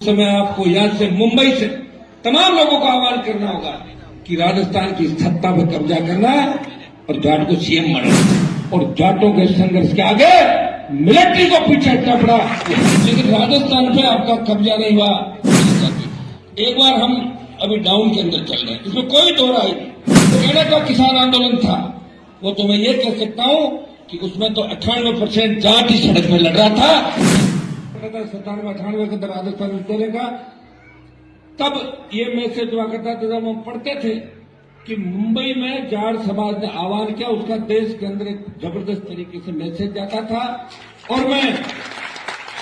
समय आपको यहां से मुंबई से तमाम लोगों को आह्वान करना होगा कि राजस्थान की सत्ता पर कब्जा करना और जाट को सीएम बनाना और जाटों के संघर्ष के आगे मिलिट्री को पीछे हटना पड़ा। लेकिन राजस्थान पे आपका कब्जा नहीं हुआ। एक बार हम अभी डाउन के अंदर चल रहे हैं, इसमें कोई दो राय नहीं। हरियाणा का किसान आंदोलन था, वो तो मैं ये कह सकता हूं कि उसमें तो 98% जाट ही सड़क में लड़ रहा था। 97-98 के अंदर राजस्थान में चलेगा, तब ये मैसेज हुआ करता था जब हम पढ़ते थे कि मुंबई में जाट समाज ने आह्वान किया, उसका देश के अंदर एक जबरदस्त तरीके से मैसेज जाता था। और मैं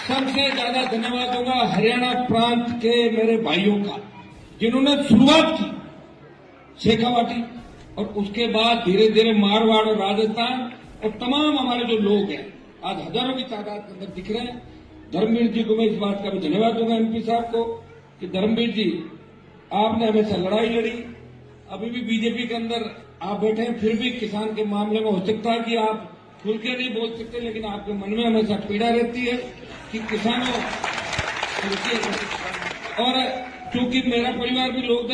सबसे ज्यादा धन्यवाद दूंगा हरियाणा प्रांत के मेरे भाइयों का, जिन्होंने शुरुआत की शेखावाटी और उसके बाद धीरे धीरे मारवाड़ और राजस्थान और तमाम हमारे जो लोग हैं आज हजारों की तादाद के अंदर दिख रहे हैं। धर्मवीर जी को मैं इस बात का भी धन्यवाद दूंगा एमपी साहब को कि धर्मवीर जी आपने हमेशा लड़ाई लड़ी। अभी भी बीजेपी के अंदर आप बैठे हैं, फिर भी किसान के मामले में हो सकता है कि आप खुल के नहीं बोल सकते, लेकिन आपके मन में हमेशा पीड़ा रहती है कि किसानों। और चूंकि मेरा परिवार भी लोग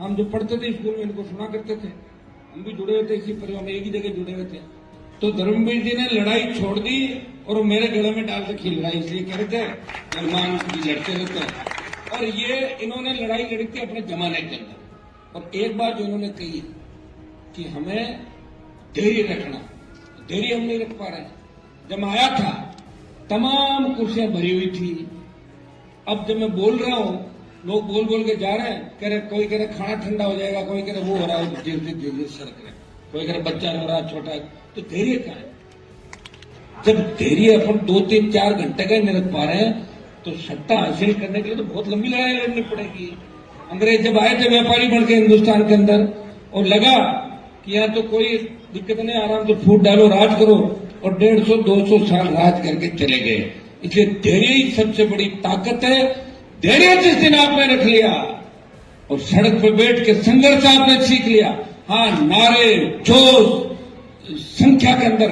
हम जो पढ़ते थे स्कूल में इनको सुना करते थे, हम भी जुड़े हुए थे इसी परिवार में, एक ही जगह जुड़े हुए थे। तो धर्मवीर जी ने लड़ाई छोड़ दी और मेरे गले में डाल रखी लड़ाई, इसलिए कह रहे थे सलमान लड़ते रहते हैं। और ये इन्होंने लड़ाई लड़ी थी अपने जमाने के अंदर। और एक बात जो इन्होंने कही कि हमें धैर्य रखना, धैर्य हम नहीं रख पा रहे। जब आया था तमाम कुर्सियां भरी हुई थी, अब जब मैं बोल रहा हूं लोग बोल बोल के जा रहे हैं, कह रहे कोई कह रहे खाना ठंडा हो जाएगा, कोई कह रहे वो हो रहा है धीरे धीरे सड़क रहे, कोई कह रहे बच्चा रो रहा है छोटा है। तो धैर्य कहां है? जब धैर्य अपन 2-3-4 घंटे का नहीं रख पा रहे हैं तो सत्ता हासिल करने के लिए तो बहुत लंबी लड़ाई लड़नी पड़ेगी। अंग्रेज जब आए थे व्यापारी बन के हिंदुस्तान के अंदर और लगा कि यहाँ तो कोई दिक्कत नहीं, आराम से फूट डालो राज करो, और 150-200 साल राज करके चले गए। इसलिए धैर्य ही सबसे बड़ी ताकत है। धैर्य जिस दिन आपने रख लिया और सड़क पर बैठ के संघर्ष आपने सीख लिया, हाँ नारे जोश संख्या के अंदर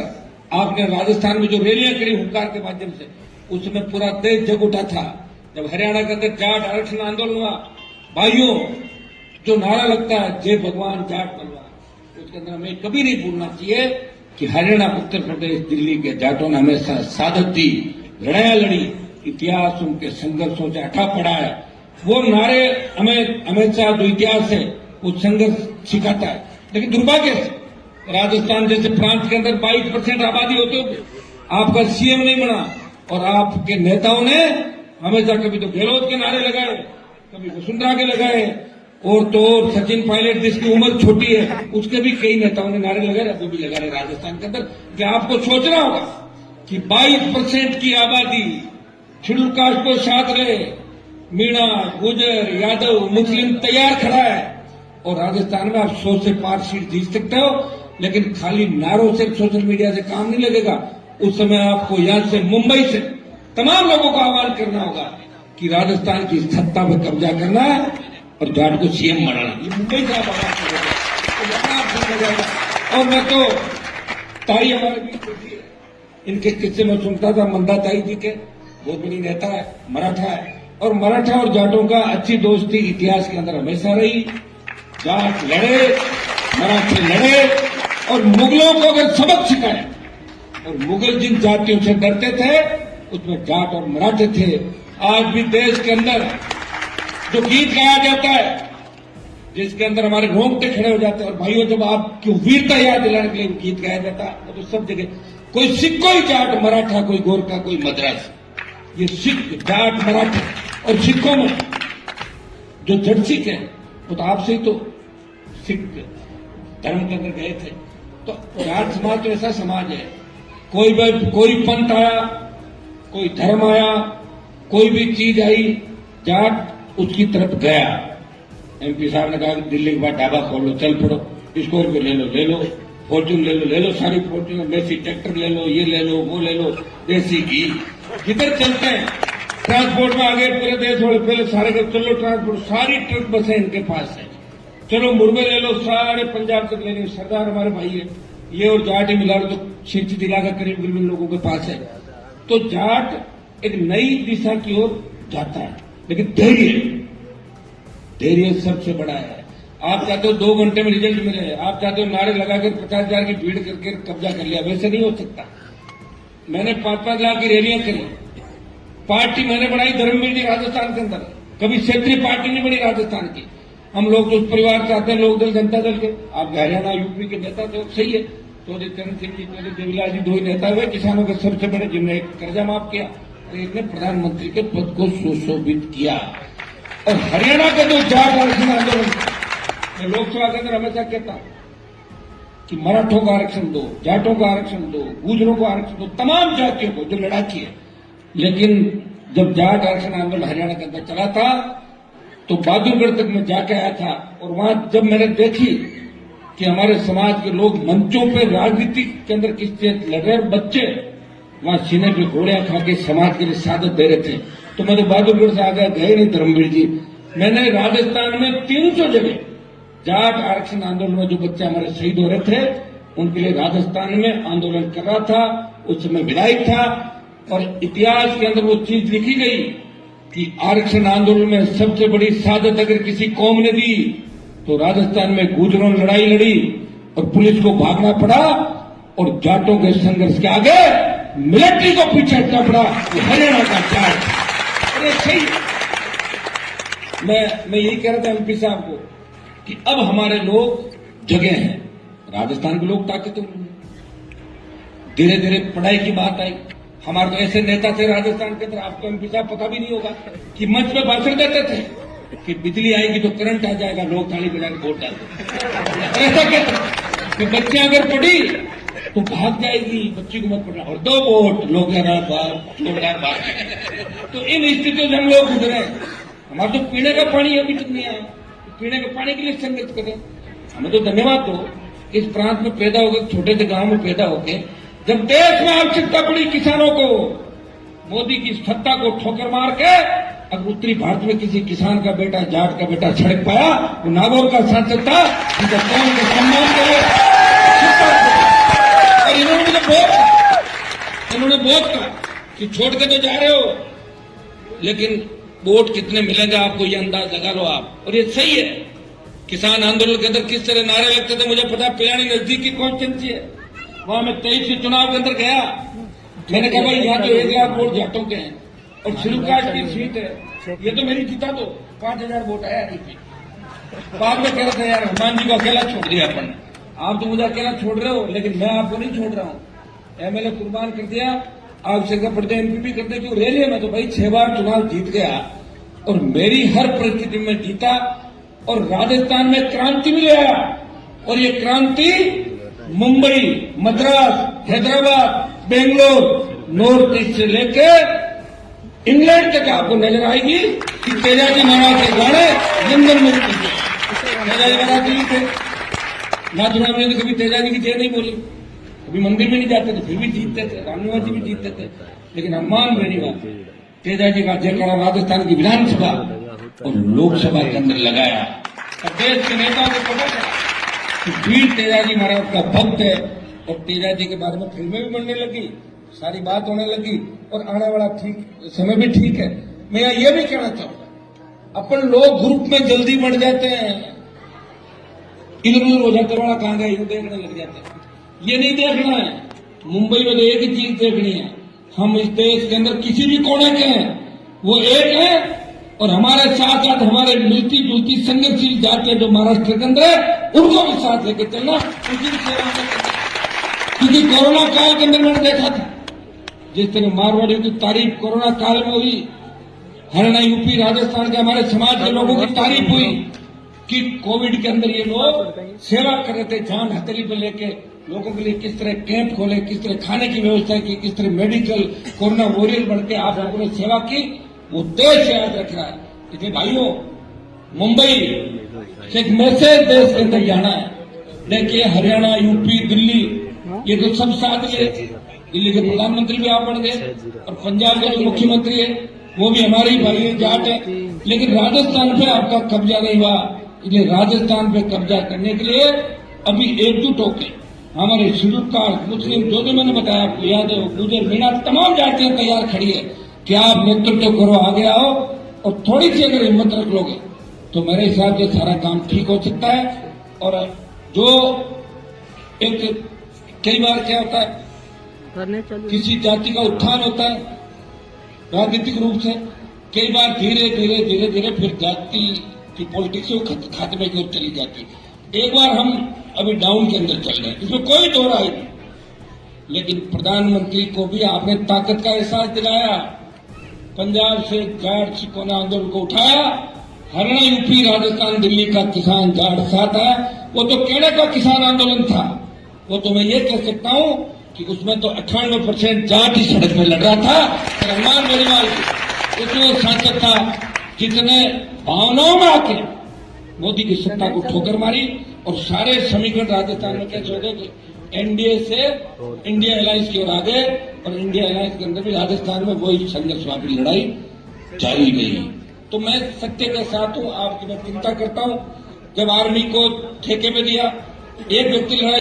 आपने राजस्थान में जो रैलियां करी हुंकार के माध्यम से, उसमें पूरा देश जग उठा था। जब हरियाणा के अंदर जाट आरक्षण आंदोलन हुआ, भाइयों जो नारा लगता है जय भगवान जाट बलवान, उसके अंदर हमें कभी नहीं भूलना चाहिए कि हरियाणा, उत्तर प्रदेश, दिल्ली के जाटों ने हमेशा सादत दी, लड़ाइयां लड़ी, इतिहास उनके संघर्षों से अटा पड़ा है। वो नारे हमें हमेशा जो इतिहास है वो संघर्ष सिखाता है। लेकिन दुर्भाग्य से राजस्थान जैसे प्रांत के अंदर 22% आबादी होते हुए आपका सीएम नहीं बना और आपके नेताओं ने हमेशा कभी तो गहलोत के नारे लगाए, कभी वसुंधरा के लगाए, और तो सचिन पायलट जिसकी उम्र छोटी है उसके भी कई नेताओं ने नारे लगाए, अभी भी लगा रहे राजस्थान के अंदर। कि आपको सोचना होगा कि 22% की आबादी शेड्यूल कास्ट को साथ रहे, मीणा, गुजर, यादव, मुस्लिम तैयार खड़ा है और राजस्थान में आप 100 से पार सीट जीत सकते हो। लेकिन खाली नारों से, सोशल मीडिया से काम नहीं लगेगा। उस समय आपको यहां से मुंबई से तमाम लोगों को आह्वान करना होगा कि राजस्थान की सत्ता पर कब्जा करना और जाट को सीएम बनाना। ये मुंबई से आप आवाज करेगा। और मैं तो ताई हमारे बीच बैठी है, इनके किस्से में सुनता था, मंदा ताई जी के, बहुत बड़ी नेता है, मराठा है, और मराठा और जाटों का अच्छी दोस्ती इतिहास के अंदर हमेशा रही। जाट लड़े, मराठे लड़े और मुगलों को अगर सबक सिखाए, और मुगल जिन जातियों से डरते थे उसमें जाट और मराठे थे। आज भी देश के अंदर जो गीत गाया जाता है जिसके अंदर हमारे रोंगटे खड़े हो जाते हैं, और भाइयों जब आपकी वीरता याद दिलाने के लिए गीत गाया जाता है तो सब जगह कोई सिख, कोई जाट, मराठा, कोई गोरखा, कोई मद्रास, ये सिख, जाट, मराठा। और सिखों में जो जड़ सिख है वो तो आपसे ही तो सिख धर्म के अंदर गए थे। तो जाट समाज तो ऐसा समाज है, कोई पंथ आया, कोई धर्म आया, कोई भी चीज आई, जाट उसकी तरफ गया। एमपी साहब ने कहा कि दिल्ली के बाद ढाबा खोल लो, चल पड़ो, स्कॉर्पियो ले लो, फॉर्च्यून ले लो, सारी फॉर्च्यून, मेसी ट्रैक्टर ले लो, ये ले लो, वो ले लो, देसी घी, किधर चलते हैं ट्रांसपोर्ट में आगे पूरे देश वाले पहले सारे का चलो ट्रांसपोर्ट, सारी ट्रक बसें इनके पास है, चलो मुर्गे ले लो, सारे पंजाब तक ले लो। सरदार हमारे भाई है, ये और जाट ही मिला लो तो शिक्षित इलाका करीब लोगों के पास है। तो जाट एक नई दिशा की ओर जाता है, लेकिन धैर्य सबसे बड़ा है। आप चाहते हो 2 घंटे में रिजल्ट मिले, आप चाहते हो नारे लगाकर 50,000 की भीड़ करके कब्जा कर लिया, वैसे नहीं हो सकता। मैंने 5-5 लाख की रैलियां करी, पार्टी मैंने बनाई धर्मवीर जी राजस्थान के अंदर, कभी क्षेत्रीय पार्टी नहीं बनी राजस्थान की। हम लोग तो उस परिवार से आते हैं, लोक दल जनता दल के। आप हरियाणा यूपी के नेता थे, सही है। चौधरी चरण सिंह जी, चौधरी देवीलाल जी 2 ही नेता हुए किसानों के सबसे बड़े, जिन्होंने कर्जा माफ किया और एक ने प्रधानमंत्री के पद को सुशोभित किया। और हरियाणा का जो जाट आरक्षण आंदोलन, मैं लोकसभा के अंदर हमेशा कहता हूं कि मराठों को आरक्षण दो, जाटों को आरक्षण दो, गुजरों को आरक्षण दो, तमाम जातियों को जो लड़ाकी है। लेकिन जब जाट आरक्षण आंदोलन हरियाणा के अंदर चला था तो बहादुरगढ़ तक मैं जाके आया था, और वहां जब मैंने देखी कि हमारे समाज के लोग मंचों पे राजनीति के अंदर किस तरह लड़ रहे, बच्चे वहां सीने पे घोड़ियां खा के समाज के लिए शहादत दे रहे थे, तो मैं तो बहादुरगढ़ से आगे गए नहीं धर्मवीर जी। मैंने राजस्थान में 300 जगह जाट आरक्षण आंदोलन में जो बच्चे हमारे शहीद हो रहे थे उनके लिए राजस्थान में आंदोलन कर रहा था। उस समय विधायक था, और इतिहास के अंदर वो चीज लिखी गई कि आरक्षण आंदोलन में सबसे बड़ी शहादत अगर किसी कौम ने दी तो राजस्थान में गुजरों ने लड़ाई लड़ी और पुलिस को भागना पड़ा, और जाटों के संघर्ष के आगे मिलिट्री को पीछे हटना पड़ा। वो हरियाणा का जाट, अरे सही। मैं यही कह रहा था एमपी साहब को कि अब हमारे लोग जगह हैं, राजस्थान के लोग ताकतवर हैं। धीरे धीरे पढ़ाई की बात आई, हमारे तो ऐसे नेता थे राजस्थान के अंदर, आपको एमपी साहब पता भी नहीं होगा, कि मंच में भाषण देते थे कि बिजली आएगी तो करंट आ जाएगा, लोग ताली बजाकर वोट डालते। ऐसा कहते कि बच्चियां अगर पढ़ी तो भाग जाएगी, बच्ची को मत पढ़ना, और 2 वोट लोग जोरदार भाग। तो इन स्थितियों से हम लोग गुजरे। हमारा तो पीने का पानी अभी तक नहीं आया, पीने के पानी के लिए संघर्ष करें। हमें तो धन्यवाद दो, इस प्रांत में पैदा होकर, छोटे से गांव में पैदा होकर, जब देश में आवश्यकता पड़ी किसानों को, मोदी की सत्ता को ठोकर मार के अब उत्तरी भारत में किसी किसान का बेटा, जाट का बेटा सड़क पाया, वो नागौर का सांसद था, उनका कौन के सम्मान करे। और इन्होंने बहुत कहा कि छोड़ के तो जा रहे हो, लेकिन वोट कितने मिलेंगे आपको ये अंदाज लगा लो आप। और ये सही है। किसान आंदोलन के अंदर किस तरह नारे लगते थे मुझे पता। पिलानी नजदीक की कॉन्स्टिट्यूंसी है, वहां मैं 23 चुनाव के अंदर गया, मैंने कहा भाई यहाँ तो 1 लाख वोट जाटों के हैं और शेड्यूल कास्ट की सीट है, ये तो मेरी जीता दो, 5,000 वोट आया नहीं। बाद में कह रहे थे यार हनुमान जी को अकेला छोड़ दिया अपन, आप तो मुझे अकेला छोड़ रहे हो, लेकिन मैं आपको नहीं छोड़ रहा हूँ। एमएलए कुर्बान कर दिया, आवश्यकता पड़ते एमपी भी करते, क्यों रैली में तो भाई 6 बार चुनाव जीत गया, और मेरी हर परिस्थिति में जीता, और राजस्थान में क्रांति भी ले आया। और ये क्रांति मुंबई, मद्रास, हैदराबाद, बेंगलोर, नॉर्थ ईस्ट से लेके इंग्लैंड तक आपको नजर आएगी कि तेजाजी महाराज के गाने लंदन में तेजाजी महाराज जी थे। नाथुराम ने कभी तेजाजी की जय नहीं बोली, कभी मंदिर में नहीं जाते थे, फिर भी जीतते थे, रामनिवास जी भी जीतते थे। लेकिन हनुमान मेरी बात, तेजाजी का जयकारा राजस्थान की विधानसभा और लोकसभा के अंदर लगाया। और देश के नेताओं को पता चला कि वीर तेजाजी महाराज का भक्त है, और तेजाजी के बारे में फिल्में भी बनने लगी, सारी बात होने लगी, और आने वाला ठीक समय भी ठीक है। मैं ये भी कहना चाहूंगा, अपन लोग ग्रुप में जल्दी बढ़ जाते हैं, इधर उधर हो जाते, बड़ा कहां गए, देखने लग जाते हैं। ये नहीं देखना है। मुंबई में तो एक ही चीज देखनी है, हम इस देश के अंदर किसी भी कोने के हैं, वो एक है, और हमारे साथ साथ हमारे मिलती जुलती संघर्षशील जातियां जो महाराष्ट्र के अंदर है, उनको भी साथ लेके चलना, उनकी भी सेवा करना। क्योंकि कोरोना काल के अंदर मैंने देखा था जिस तरह मारवाड़ियों की तारीफ कोरोना काल में हुई, हरियाणा, यूपी, राजस्थान के हमारे समाज के लोगों की तारीफ हुई कि कोविड के अंदर ये लोग सेवा कर रहे थे, जान हथेली पे लेके लोगों के लिए किस तरह कैंप खोले, किस तरह खाने की व्यवस्था की, किस तरह मेडिकल कोरोना वॉरियर बढ़ के आप लोगों ने सेवा की, वो देश याद रख रहा है। इसलिए भाइयों, मुंबई से एक मैसेज देश के अंदर जाना है, देखिए हरियाणा, यूपी, दिल्ली, ये तो सब साथ है। दिल्ली के प्रधानमंत्री भी आप बन गए, और पंजाब के जो मुख्यमंत्री है वो भी हमारे ही भाई जाट है, लेकिन राजस्थान पे आपका कब्जा नहीं हुआ। इसलिए राजस्थान पे कब्जा करने के लिए अभी एकजुट होकर हमारे शेड्यूल कास्ट, मुस्लिम, जो मैंने बताया आपको याद है, गुजर, मीणा, तमाम जातियां तैयार खड़ी है कि आप नेतृत्व करो, आगे आओ और थोड़ी सी अगर हिम्मत रख लोगे तो मेरे हिसाब से सारा काम ठीक हो सकता है। और जो एक कई बार क्या होता है, किसी जाति का उत्थान होता है राजनीतिक रूप से, कई बार धीरे धीरे धीरे धीरे फिर जाति की पॉलिटिक्स वो खात्मे की ओर चली जाती है। एक बार हम अभी डाउन के अंदर चल रहे हैं, इसमें कोई दो राय नहीं, लेकिन प्रधानमंत्री को भी आपने ताकत का एहसास दिलाया। पंजाब से जाट सिकोना आंदोलन को उठाया, हरियाणा, यूपी, राजस्थान, दिल्ली का किसान जाट साथ है। वो तो केरल का किसान आंदोलन था, वो तो मैं ये कह सकता हूं कि उसमें तो 98% जाट ही सड़क में लड़ रहा था। रहमान बेनीवाल उसमें सांसद था जितने भावनाओं में आके मोदी की सत्ता को ठोकर मारी, और सारे समीकरण राजस्थान में कैसे हो गए कि एनडीए से इंडिया अलायंस की ओर आ गए, और इंडिया अलायंस के अंदर भी राजस्थान में वही संघर्षवादी लड़ाई जारी गई। तो मैं सत्य के साथ हूं, आपकी मैं चिंता करता हूं। जब आर्मी को ठेके में दिया, एक व्यक्ति लड़ाई